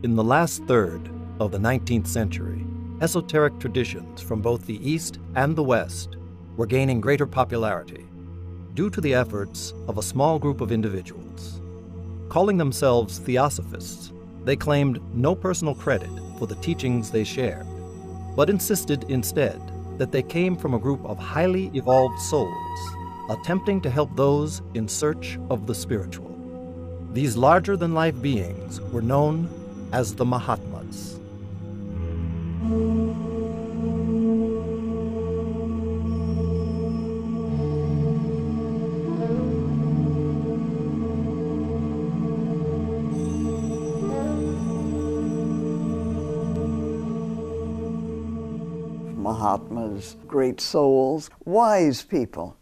In the last third of the 19th century, esoteric traditions from both the East and the West were gaining greater popularity due to the efforts of a small group of individuals. Calling themselves Theosophists, they claimed no personal credit for the teachings they shared, but insisted instead that they came from a group of highly evolved souls attempting to help those in search of the spiritual. These larger-than-life beings were known as the Mahatmas. Mahatmas, great souls, wise people.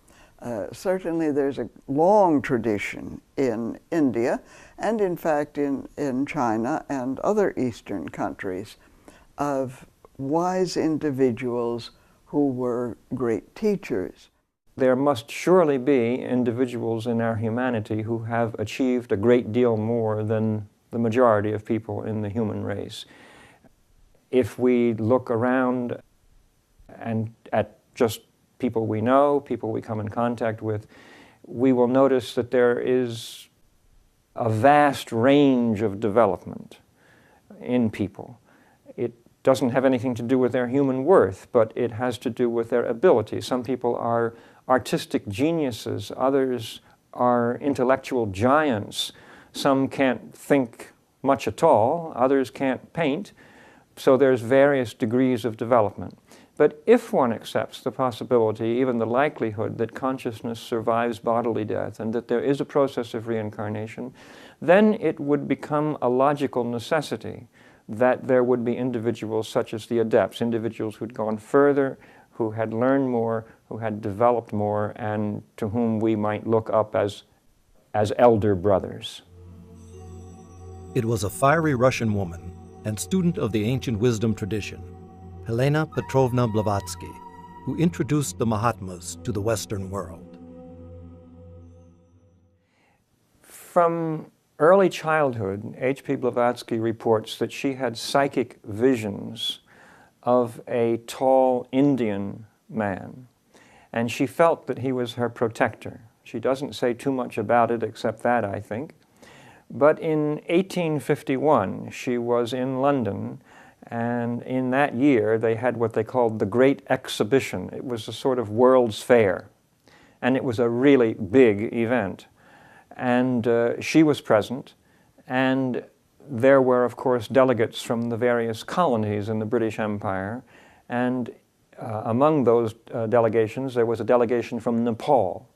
Certainly there's a long tradition in India and in fact in China and other Eastern countries of wise individuals who were great teachers. There must surely be individuals in our humanity who have achieved a great deal more than the majority of people in the human race. If we look around and at just people we know, people we come in contact with, we will notice that there is a vast range of development in people. It doesn't have anything to do with their human worth, but it has to do with their ability. Some people are artistic geniuses, others are intellectual giants. Some can't think much at all, others can't paint, so there's various degrees of development. But if one accepts the possibility, even the likelihood, that consciousness survives bodily death and that there is a process of reincarnation, then it would become a logical necessity that there would be individuals such as the adepts, individuals who'd gone further, who had learned more, who had developed more, and to whom we might look up as elder brothers. It was a fiery Russian woman and student of the ancient wisdom tradition, Helena Petrovna Blavatsky, who introduced the Mahatmas to the Western world. From early childhood, H.P. Blavatsky reports that she had psychic visions of a tall Indian man, and she felt that he was her protector. She doesn't say too much about it except that, I think. But in 1851, she was in London, and in that year they had what they called the Great Exhibition. It was a sort of World's Fair, and it was a really big event. And she was present, and there were, of course, delegates from the various colonies in the British Empire, and among those delegations there was a delegation from Nepal.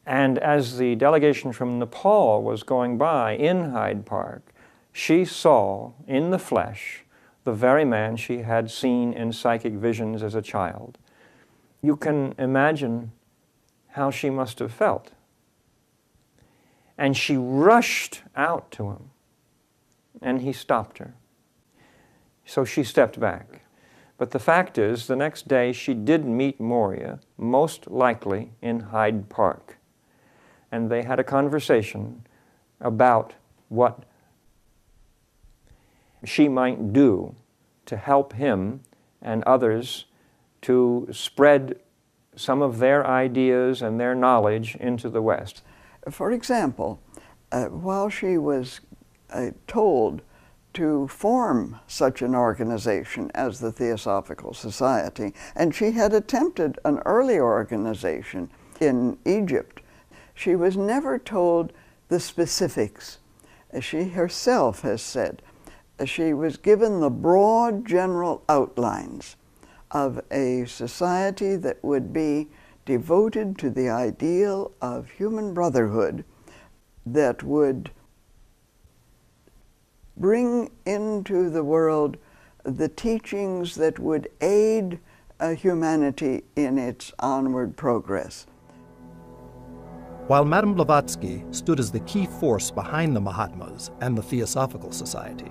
And as the delegation from Nepal was going by in Hyde Park, she saw in the flesh the very man she had seen in psychic visions as a child. You can imagine how she must have felt. And she rushed out to him, and he stopped her. So she stepped back. But the fact is, the next day she did meet Moria, most likely in Hyde Park. And they had a conversation about what she might do to help him and others to spread some of their ideas and their knowledge into the West. For example, while she was told to form such an organization as the Theosophical Society, and she had attempted an early organization in Egypt, she was never told the specifics. She herself has said she was given the broad general outlines of a society that would be devoted to the ideal of human brotherhood, that would bring into the world the teachings that would aid humanity in its onward progress. While Madame Blavatsky stood as the key force behind the Mahatmas and the Theosophical Society,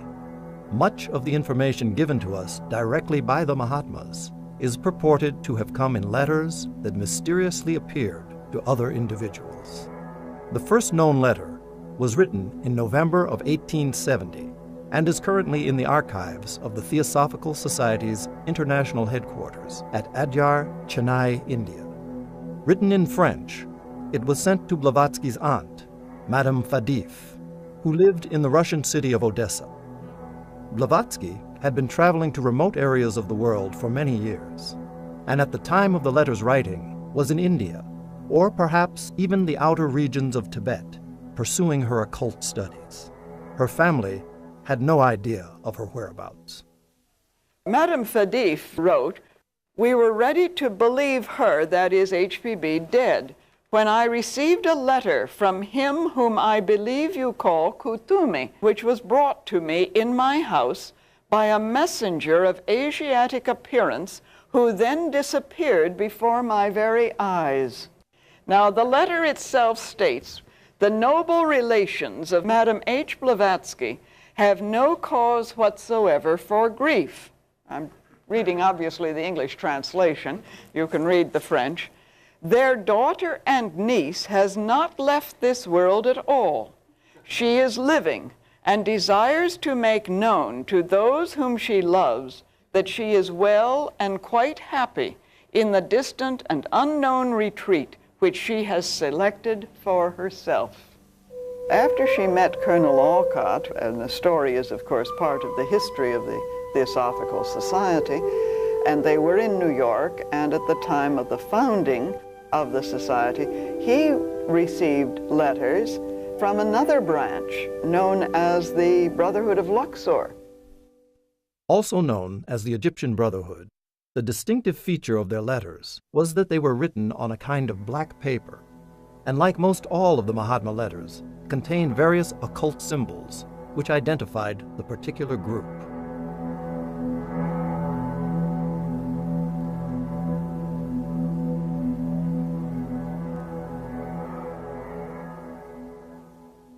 much of the information given to us directly by the Mahatmas is purported to have come in letters that mysteriously appeared to other individuals. The first known letter was written in November of 1870 and is currently in the archives of the Theosophical Society's international headquarters at Adyar, Chennai, India. Written in French, it was sent to Blavatsky's aunt, Madame Fadif, who lived in the Russian city of Odessa. Blavatsky had been traveling to remote areas of the world for many years, and at the time of the letter's writing was in India, or perhaps even the outer regions of Tibet, pursuing her occult studies. Her family had no idea of her whereabouts. Madame Fadif wrote, "We were ready to believe her, that is HPB, dead, when I received a letter from him whom I believe you call Kutumi, which was brought to me in my house by a messenger of Asiatic appearance, who then disappeared before my very eyes." Now, the letter itself states, "The noble relations of Madame H. Blavatsky have no cause whatsoever for grief." I'm reading, obviously, the English translation. You can read the French. "Their daughter and niece has not left this world at all. She is living and desires to make known to those whom she loves that she is well and quite happy in the distant and unknown retreat which she has selected for herself." After she met Colonel Olcott, and the story is, of course, part of the history of the Theosophical Society, and they were in New York, and at the time of the founding of the society, he received letters from another branch known as the Brotherhood of Luxor. Also known as the Egyptian Brotherhood, the distinctive feature of their letters was that they were written on a kind of black paper, and like most all of the Mahatma letters, contained various occult symbols which identified the particular group.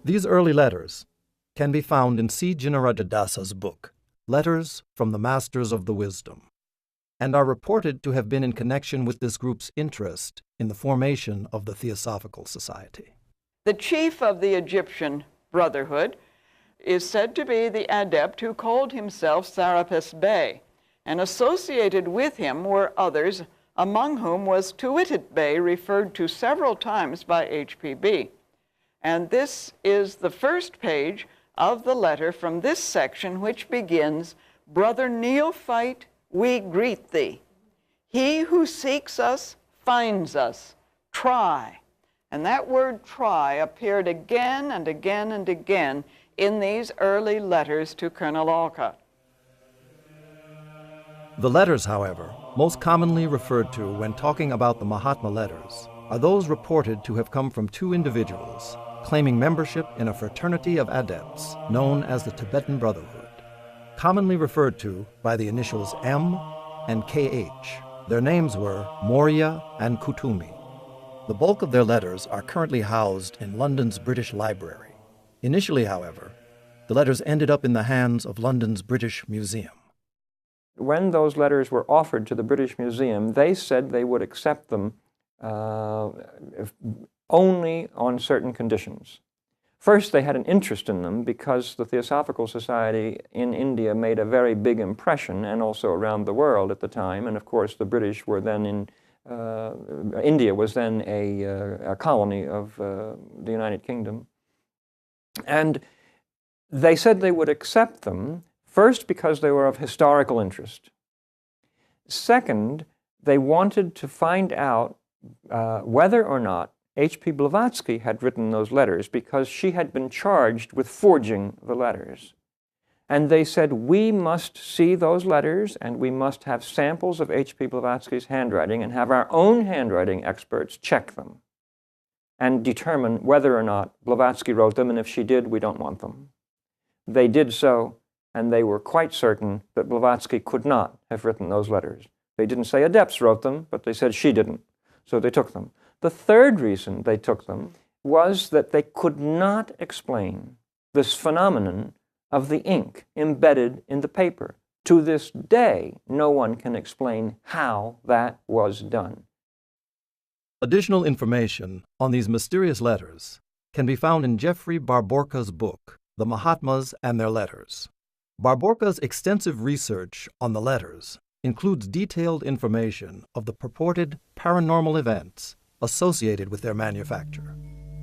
These early letters can be found in C. Jinnarajadasa's book, Letters from the Masters of the Wisdom, and are reported to have been in connection with this group's interest in the formation of the Theosophical Society. The chief of the Egyptian Brotherhood is said to be the adept who called himself Serapis Bey, and associated with him were others, among whom was Tuitit Bey, referred to several times by HPB. And this is the first page of the letter from this section, which begins, "Brother Neophyte, we greet thee. He who seeks us finds us. Try." And that word "try" appeared again and again and again in these early letters to Colonel Olcott. The letters, however, most commonly referred to when talking about the Mahatma Letters are those reported to have come from two individuals claiming membership in a fraternity of adepts known as the Tibetan Brotherhood, commonly referred to by the initials M and KH. Their names were Maurya and Kutumi. The bulk of their letters are currently housed in London's British Library. Initially, however, the letters ended up in the hands of London's British Museum. When those letters were offered to the British Museum, they said they would accept them only on certain conditions. First, they had an interest in them because the Theosophical Society in India made a very big impression, and also around the world at the time. And of course, the British were then in India was then a colony of the United Kingdom. And they said they would accept them, first because they were of historical interest. Second, they wanted to find out whether or not H.P. Blavatsky had written those letters, because she had been charged with forging the letters. And they said, we must see those letters, and we must have samples of H.P. Blavatsky's handwriting and have our own handwriting experts check them and determine whether or not Blavatsky wrote them, and if she did, we don't want them. They did so, and they were quite certain that Blavatsky could not have written those letters. They didn't say adepts wrote them, but they said she didn't, so they took them. The third reason they took them was that they could not explain this phenomenon of the ink embedded in the paper. To this day, no one can explain how that was done. Additional information on these mysterious letters can be found in Geoffrey Barborca's book, The Mahatmas and Their Letters, Barborca's extensive research on the letters includes detailed information of the purported paranormal events associated with their manufacture.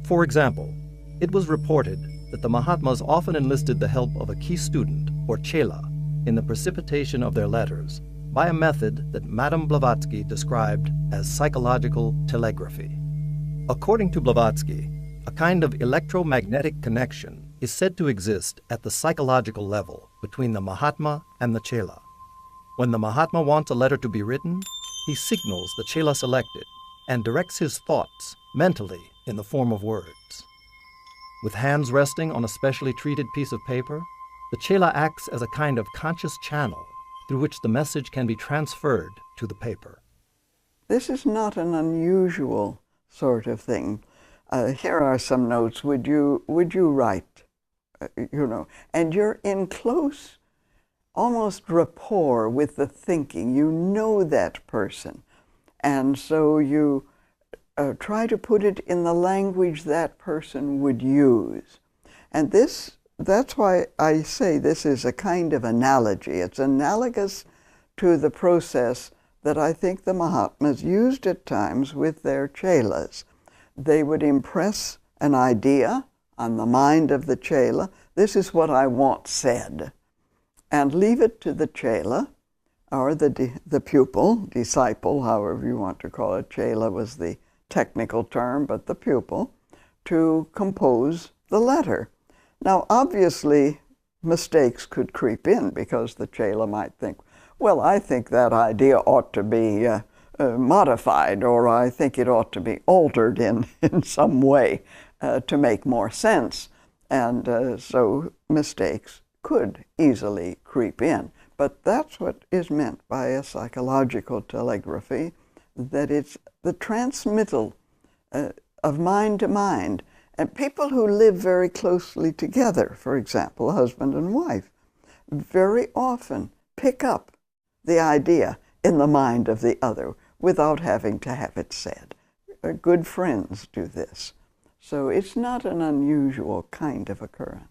For example, it was reported that the Mahatmas often enlisted the help of a key student, or chela, in the precipitation of their letters by a method that Madame Blavatsky described as psychological telegraphy. According to Blavatsky, a kind of electromagnetic connection is said to exist at the psychological level between the Mahatma and the chela. When the Mahatma wants a letter to be written, he signals the chela selected and directs his thoughts mentally in the form of words. With hands resting on a specially treated piece of paper, the chela acts as a kind of conscious channel through which the message can be transferred to the paper. This is not an unusual sort of thing. Here are some notes. Would you write? And you're in close, almost rapport with the thinking. You know that person. And so you try to put it in the language that person would use. And that's why I say this is a kind of analogy. It's analogous to the process that I think the Mahatmas used at times with their chelas. They would impress an idea on the mind of the chela. This is what I want said. And leave it to the chela, or the pupil, disciple, however you want to call it. Chela was the technical term, but the pupil, to compose the letter. Now, obviously, mistakes could creep in because the chela might think, well, I think that idea ought to be modified, or I think it ought to be altered in some way to make more sense. And so mistakes could easily creep in. But that's what is meant by a psychological telegraphy, that it's the transmittal of mind to mind. And people who live very closely together, for example, husband and wife, very often pick up the idea in the mind of the other without having to have it said. Good friends do this. So it's not an unusual kind of occurrence.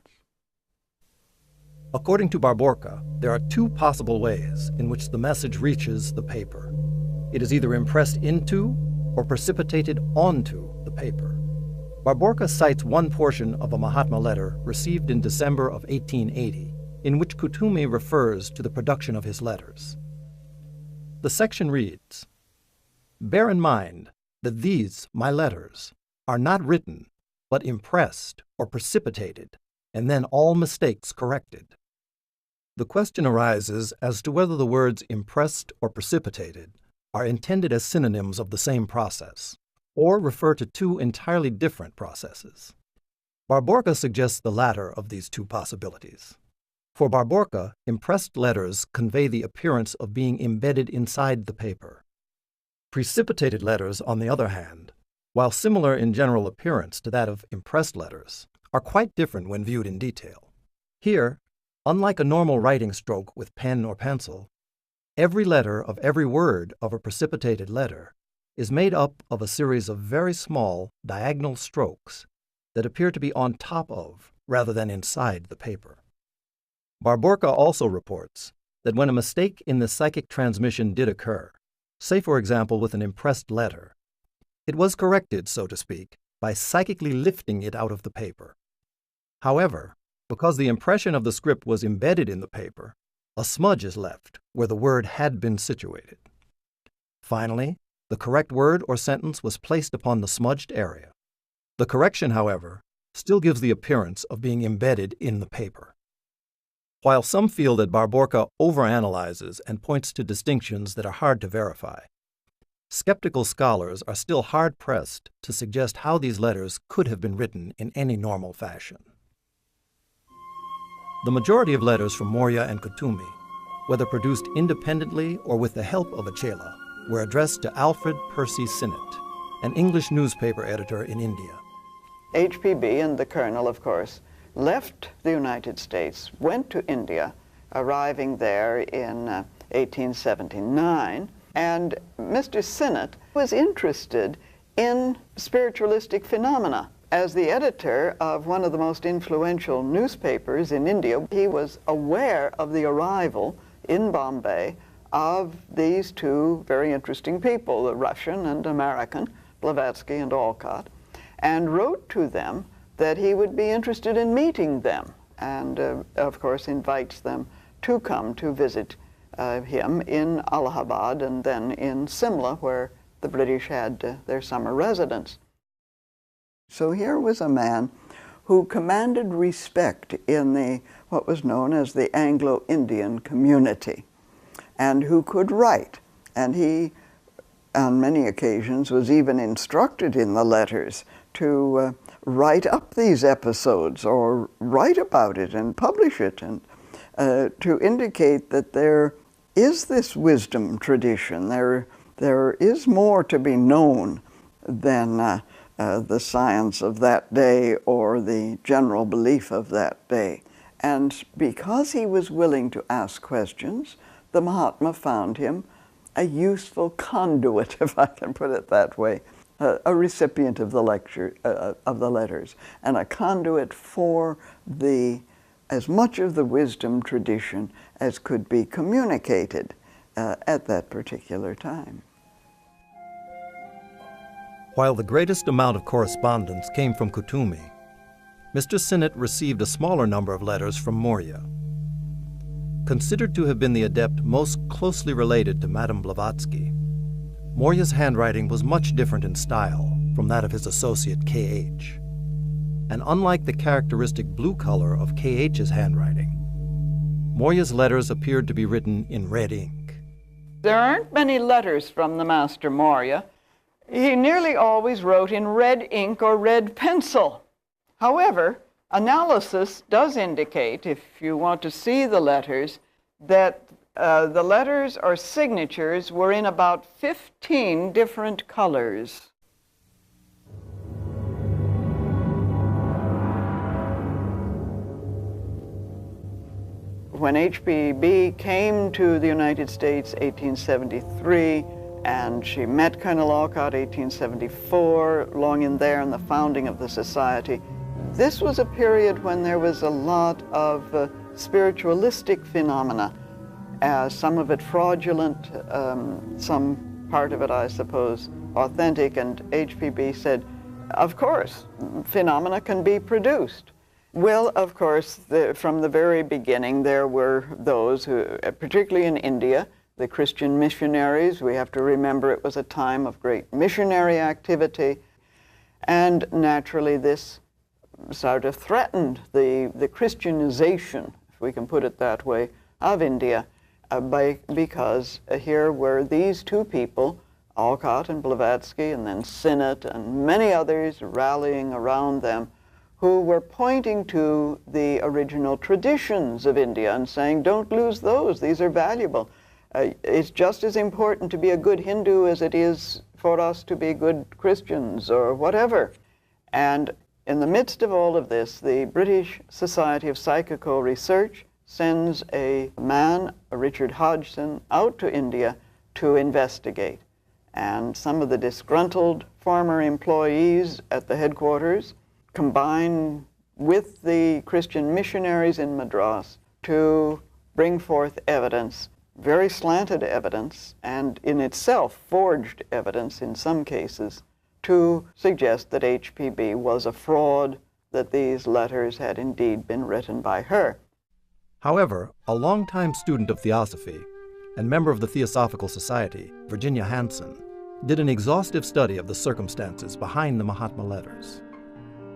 According to Barborca, there are two possible ways in which the message reaches the paper. It is either impressed into or precipitated onto the paper. Barborca cites one portion of a Mahatma letter received in December of 1880, in which Kuthumi refers to the production of his letters. The section reads, "Bear in mind that these, my letters, are not written, but impressed or precipitated, and then all mistakes corrected." The question arises as to whether the words impressed or precipitated are intended as synonyms of the same process, or refer to two entirely different processes. Barborca suggests the latter of these two possibilities. For Barborca, impressed letters convey the appearance of being embedded inside the paper. Precipitated letters, on the other hand, while similar in general appearance to that of impressed letters, are quite different when viewed in detail. Here, unlike a normal writing stroke with pen or pencil, every letter of every word of a precipitated letter is made up of a series of very small diagonal strokes that appear to be on top of rather than inside the paper. Barborca also reports that when a mistake in the psychic transmission did occur, say for example with an impressed letter, it was corrected, so to speak, by psychically lifting it out of the paper. However, because the impression of the script was embedded in the paper, a smudge is left where the word had been situated. Finally, the correct word or sentence was placed upon the smudged area. The correction, however, still gives the appearance of being embedded in the paper. While some feel that Barborca overanalyzes and points to distinctions that are hard to verify, skeptical scholars are still hard-pressed to suggest how these letters could have been written in any normal fashion. The majority of letters from Morya and Kuthumi, whether produced independently or with the help of a chela, were addressed to Alfred P. Sinnett, an English newspaper editor in India. HPB and the colonel, of course, left the United States, went to India, arriving there in 1879, and Mr. Sinnett was interested in spiritualistic phenomena. As the editor of one of the most influential newspapers in India, he was aware of the arrival in Bombay of these two very interesting people, the Russian and American, Blavatsky and Alcott, and wrote to them that he would be interested in meeting them, and of course invites them to come to visit him in Allahabad and then in Simla, where the British had their summer residence. So here was a man who commanded respect in what was known as the Anglo-Indian community, and who could write. And he, on many occasions, was even instructed in the letters to write up these episodes or write about it and publish it, and to indicate that there is this wisdom tradition. There is more to be known than the science of that day or the general belief of that day. And because he was willing to ask questions, the Mahatma found him a useful conduit, if I can put it that way, a recipient of the letters, and a conduit for as much of the wisdom tradition as could be communicated at that particular time. While the greatest amount of correspondence came from Kutumi, Mr. Sinnett received a smaller number of letters from Maurya. Considered to have been the adept most closely related to Madame Blavatsky, Maurya's handwriting was much different in style from that of his associate K.H. And unlike the characteristic blue color of K.H.'s handwriting, Maurya's letters appeared to be written in red ink. There aren't many letters from the Master Maurya. He nearly always wrote in red ink or red pencil. However, analysis does indicate, if you want to see the letters, that the letters or signatures were in about 15 different colors. When HPB came to the United States, 1873, and she met Colonel Alcott, 1874, long in there in the founding of the Society. This was a period when there was a lot of spiritualistic phenomena, some of it fraudulent, some part of it, I suppose, authentic, and HPB said, of course, phenomena can be produced. Well, of course, from the very beginning, there were those who, particularly in India, the Christian missionaries. We have to remember it was a time of great missionary activity, and naturally this sort of threatened the Christianization, if we can put it that way, of India, because here were these two people, Alcott and Blavatsky, and then Sinnett and many others rallying around them, who were pointing to the original traditions of India and saying, don't lose those, these are valuable. It's just as important to be a good Hindu as it is for us to be good Christians or whatever. And in the midst of all of this, the British Society of Psychical Research sends a man, Richard Hodgson, out to India to investigate. And some of the disgruntled former employees at the headquarters combine with the Christian missionaries in Madras to bring forth evidence, very slanted evidence, and in itself forged evidence in some cases, to suggest that HPB was a fraud, that these letters had indeed been written by her. However, a longtime student of Theosophy and member of the Theosophical Society, Virginia Hansen, did an exhaustive study of the circumstances behind the Mahatma Letters.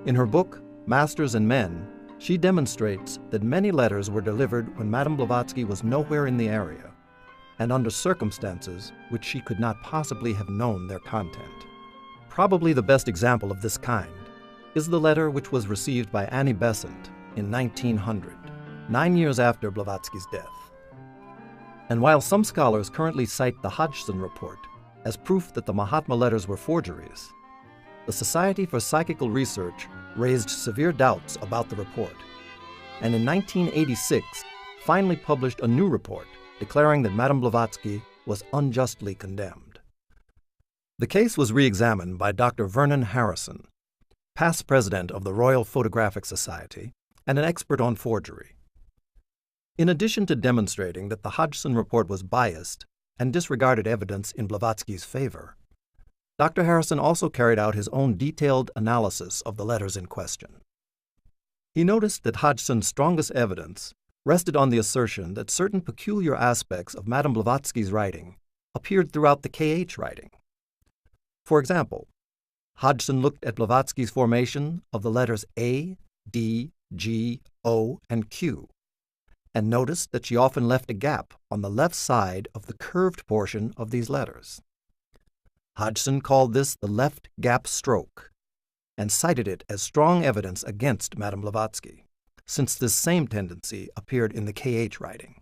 In her book, Masters and Men, she demonstrates that many letters were delivered when Madame Blavatsky was nowhere in the area, and under circumstances which she could not possibly have known their content. Probably the best example of this kind is the letter which was received by Annie Besant in 1900, 9 years after Blavatsky's death. And while some scholars currently cite the Hodgson report as proof that the Mahatma Letters were forgeries, the Society for Psychical Research raised severe doubts about the report, and in 1986 finally published a new report declaring that Madame Blavatsky was unjustly condemned. The case was re-examined by Dr. Vernon Harrison, past president of the Royal Photographic Society, and an expert on forgery. In addition to demonstrating that the Hodgson report was biased and disregarded evidence in Blavatsky's favor, Dr. Harrison also carried out his own detailed analysis of the letters in question. He noticed that Hodgson's strongest evidence rested on the assertion that certain peculiar aspects of Madame Blavatsky's writing appeared throughout the KH writing. For example, Hodgson looked at Blavatsky's formation of the letters A, D, G, O, and Q, and noticed that she often left a gap on the left side of the curved portion of these letters. Hodgson called this the left gap stroke, and cited it as strong evidence against Madame Blavatsky, since this same tendency appeared in the KH writing.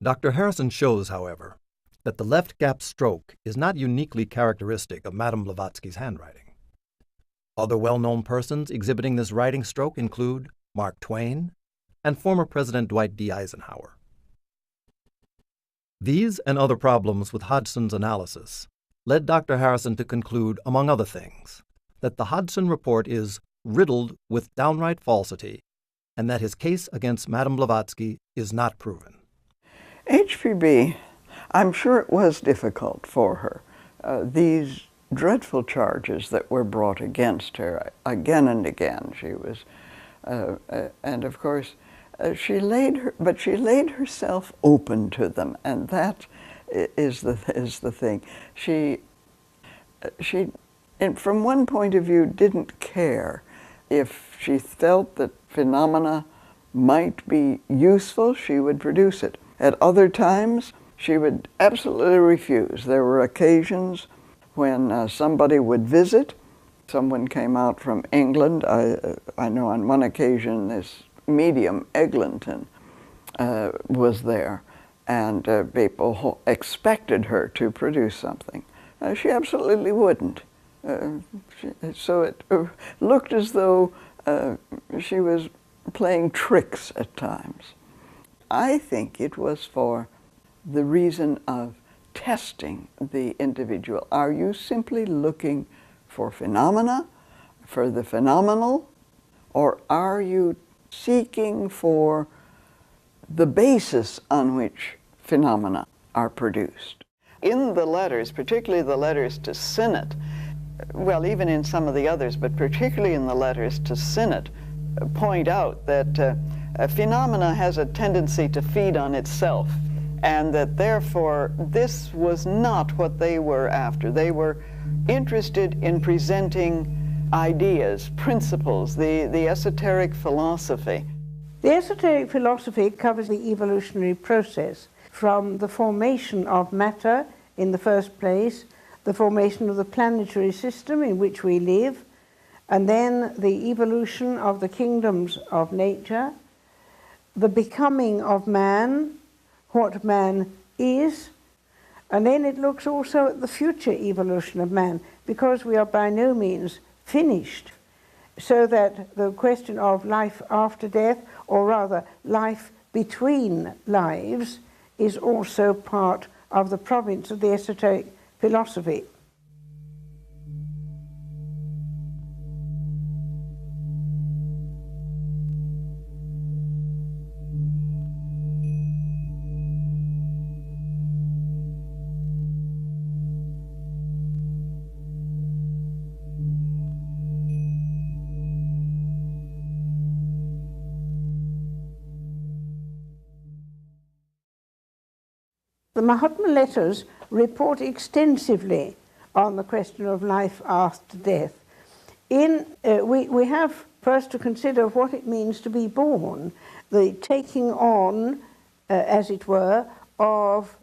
Dr. Harrison shows, however, that the left gap stroke is not uniquely characteristic of Madame Blavatsky's handwriting. Other well-known persons exhibiting this writing stroke include Mark Twain and former President Dwight D. Eisenhower. These and other problems with Hodgson's analysis led Dr. Harrison to conclude, among other things, that the Hodgson report is riddled with downright falsity and that his case against Madame Blavatsky is not proven. HPB, I'm sure it was difficult for her. These dreadful charges that were brought against her again and again. She was, and of course, she laid herself open to them, and that is the thing. She, from one point of view, didn't care. If she felt that phenomena might be useful, she would produce it. At other times, she would absolutely refuse. There were occasions when somebody would visit. Someone came out from England. I know on one occasion this medium, Eglinton, was there, and people expected her to produce something. She absolutely wouldn't. So it looked as though she was playing tricks at times. I think it was for the reason of testing the individual. Are you simply looking for phenomena, for the phenomenal, or are you seeking for the basis on which phenomena are produced? In the letters, particularly the letters to Sinnett, well, even in some of the others, but particularly in the letters to Sinnett, point out that phenomena has a tendency to feed on itself, and that therefore this was not what they were after. They were interested in presenting ideas, principles, the esoteric philosophy. The esoteric philosophy covers the evolutionary process from the formation of matter in the first place, the formation of the planetary system in which we live, and then the evolution of the kingdoms of nature, the becoming of man, what man is, and then it looks also at the future evolution of man, because we are by no means finished, so that the question of life after death, or rather life between lives, is also part of the province of the esoteric philosophy. The Mahatma Letters report extensively on the question of life after death. We have first to consider what it means to be born, the taking on, as it were, of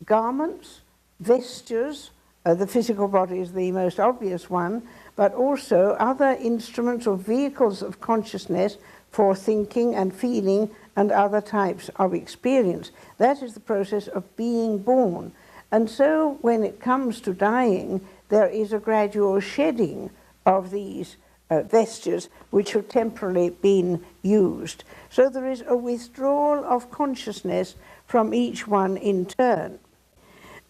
garments, vestures. The physical body is the most obvious one, but also other instruments or vehicles of consciousness for thinking and feeling and other types of experience. That is the process of being born. And so when it comes to dying, there is a gradual shedding of these vestures which have temporarily been used. So there is a withdrawal of consciousness from each one in turn.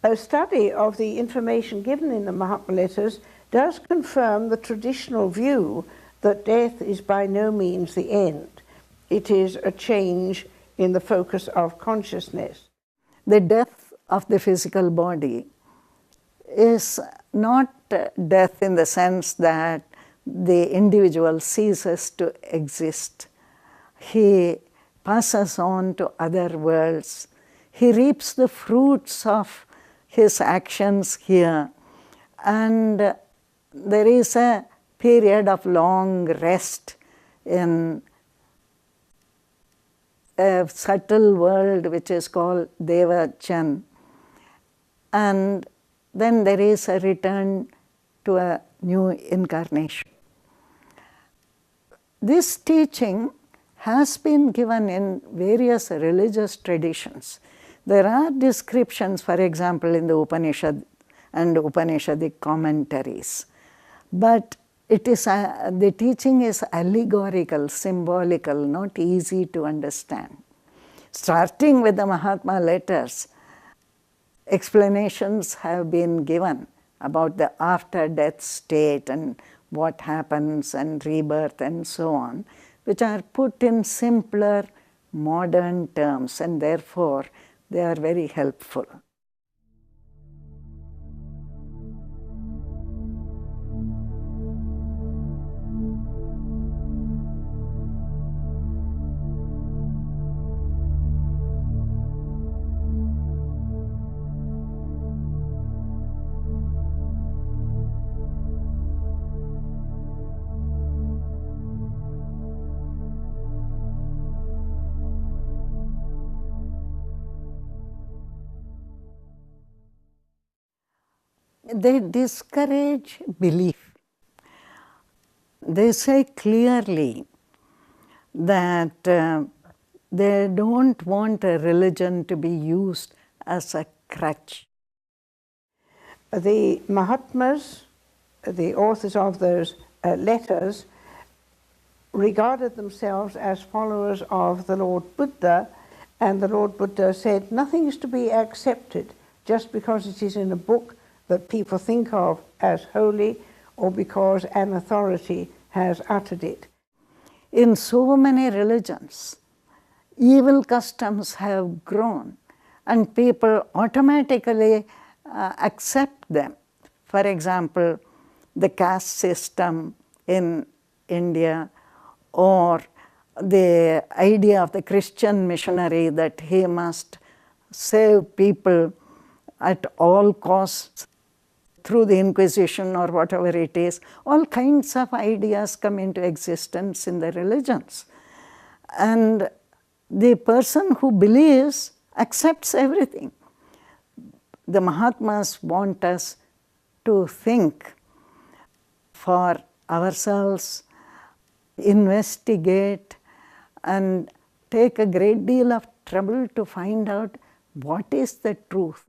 A study of the information given in the Mahatma Letters does confirm the traditional view that death is by no means the end. It is a change in the focus of consciousness. The death of the physical body is not death in the sense that the individual ceases to exist. He passes on to other worlds. He reaps the fruits of his actions here, and there is a period of long rest in a subtle world which is called Devachan, and then there is a return to a new incarnation. This teaching has been given in various religious traditions. There are descriptions, for example, in the Upanishad and Upanishadic commentaries, but it is the teaching is allegorical, symbolical, not easy to understand. Starting with the Mahatma Letters, explanations have been given about the after-death state and what happens and rebirth and so on, which are put in simpler modern terms, and therefore they are very helpful. They discourage belief. They say clearly that they don't want a religion to be used as a crutch. The Mahatmas, the authors of those letters, regarded themselves as followers of the Lord Buddha, and the Lord Buddha said nothing is to be accepted just because it is in a book that people think of as holy or because an authority has uttered it. In so many religions, evil customs have grown and people automatically accept them. For example, the caste system in India, or the idea of the Christian missionary that he must save people at all costs through the Inquisition or whatever it is. All kinds of ideas come into existence in the religions. And the person who believes accepts everything. The Mahatmas want us to think for ourselves, investigate, and take a great deal of trouble to find out what is the truth.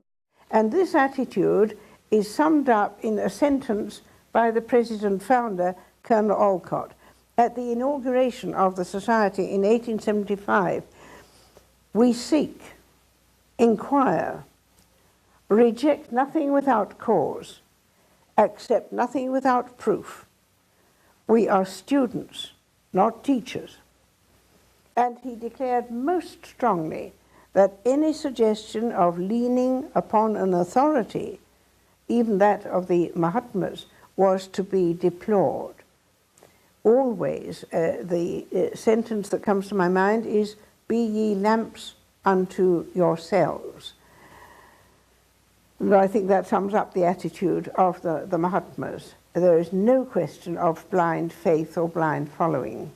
And this attitude is summed up in a sentence by the president-founder, Colonel Olcott. At the inauguration of the Society in 1875, we seek, inquire, reject nothing without cause, accept nothing without proof. We are students, not teachers. And he declared most strongly that any suggestion of leaning upon an authority, even that of the Mahatmas, was to be deplored. Always, the sentence that comes to my mind is, "Be ye lamps unto yourselves." And I think that sums up the attitude of the Mahatmas. There is no question of blind faith or blind following.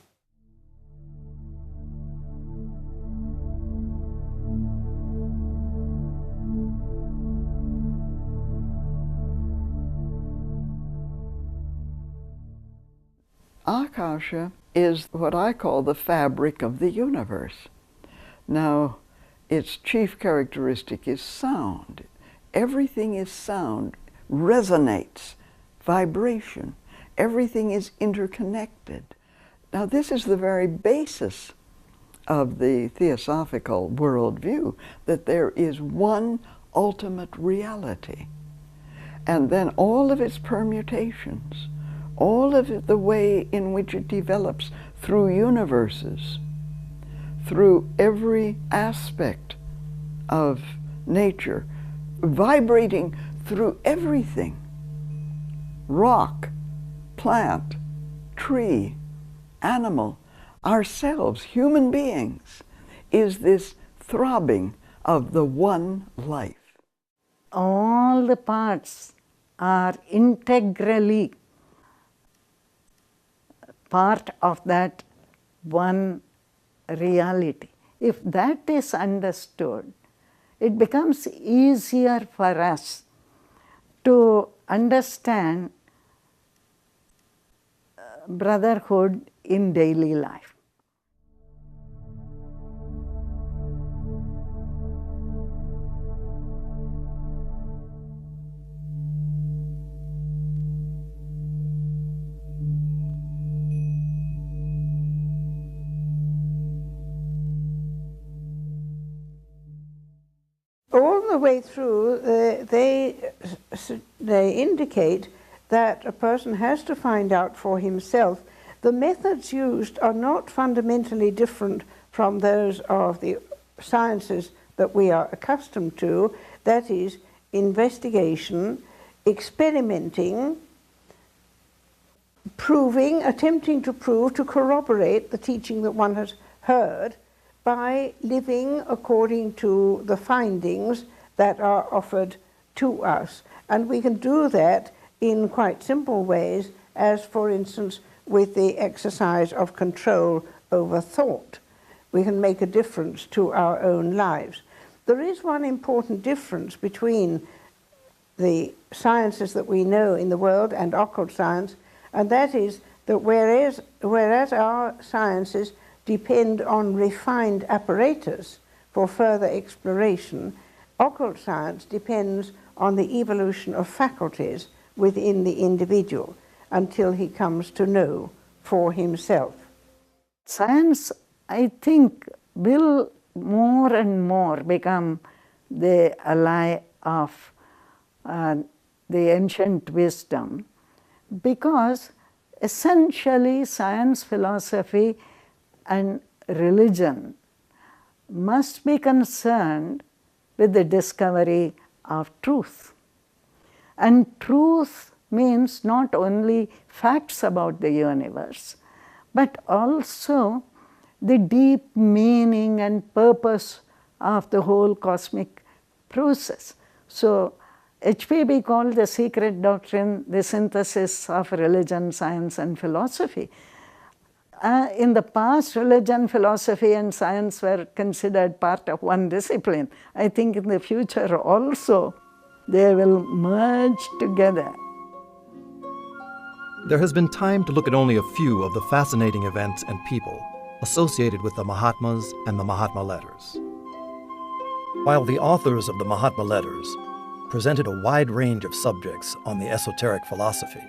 Akasha is what I call the fabric of the universe. Now, its chief characteristic is sound. Everything is sound, resonates, vibration. Everything is interconnected. Now, this is the very basis of the Theosophical worldview, that there is one ultimate reality. and then all of its permutations, all of it, the way in which it develops through universes, through every aspect of nature, vibrating through everything, rock, plant, tree, animal, ourselves, human beings, is this throbbing of the one life. All the parts are integrally part of that one reality. If that is understood, it becomes easier for us to understand brotherhood in daily life. All the way through, they indicate that a person has to find out for himself. The methods used are not fundamentally different from those of the sciences that we are accustomed to, that is, investigation, experimenting, proving, attempting to prove, to corroborate the teaching that one has heard by living according to the findings that are offered to us. And we can do that in quite simple ways, as for instance with the exercise of control over thought. We can make a difference to our own lives. There is one important difference between the sciences that we know in the world and occult science, and that is that whereas our sciences depend on refined apparatus for further exploration, occult science depends on the evolution of faculties within the individual until he comes to know for himself. Science, I think, will more and more become the ally of the ancient wisdom, because essentially science, philosophy, and religion must be concerned with the discovery of truth. And truth means not only facts about the universe, but also the deep meaning and purpose of the whole cosmic process. So HPB called the secret doctrine the synthesis of religion, science, and philosophy. In the past, religion, philosophy, and science were considered part of one discipline. I think in the future also they will merge together. There has been time to look at only a few of the fascinating events and people associated with the Mahatmas and the Mahatma Letters. While the authors of the Mahatma Letters presented a wide range of subjects on the esoteric philosophy,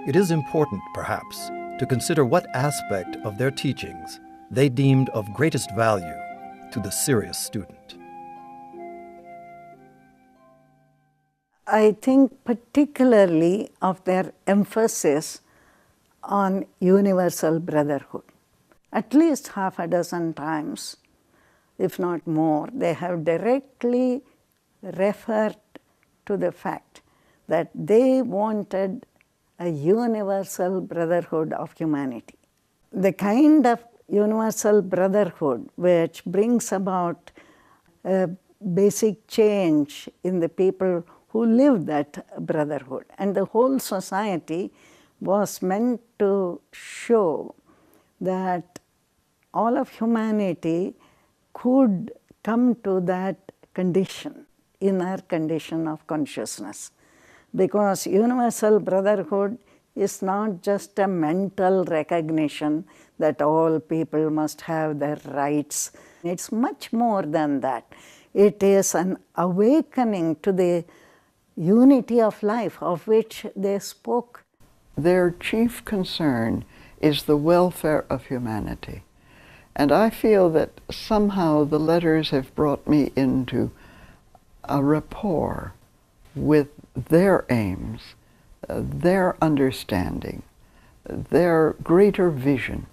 it is important, perhaps, to consider what aspect of their teachings they deemed of greatest value to the serious student. I think particularly of their emphasis on universal brotherhood. At least half a dozen times, if not more, they have directly referred to the fact that they wanted a universal brotherhood of humanity. The kind of universal brotherhood which brings about a basic change in the people who live that brotherhood. And the whole society was meant to show that all of humanity could come to that condition, inner condition of consciousness. Because universal brotherhood is not just a mental recognition that all people must have their rights. It's much more than that. It is an awakening to the unity of life of which they spoke. Their chief concern is the welfare of humanity. And I feel that somehow the letters have brought me into a rapport with their aims, their understanding, their greater vision.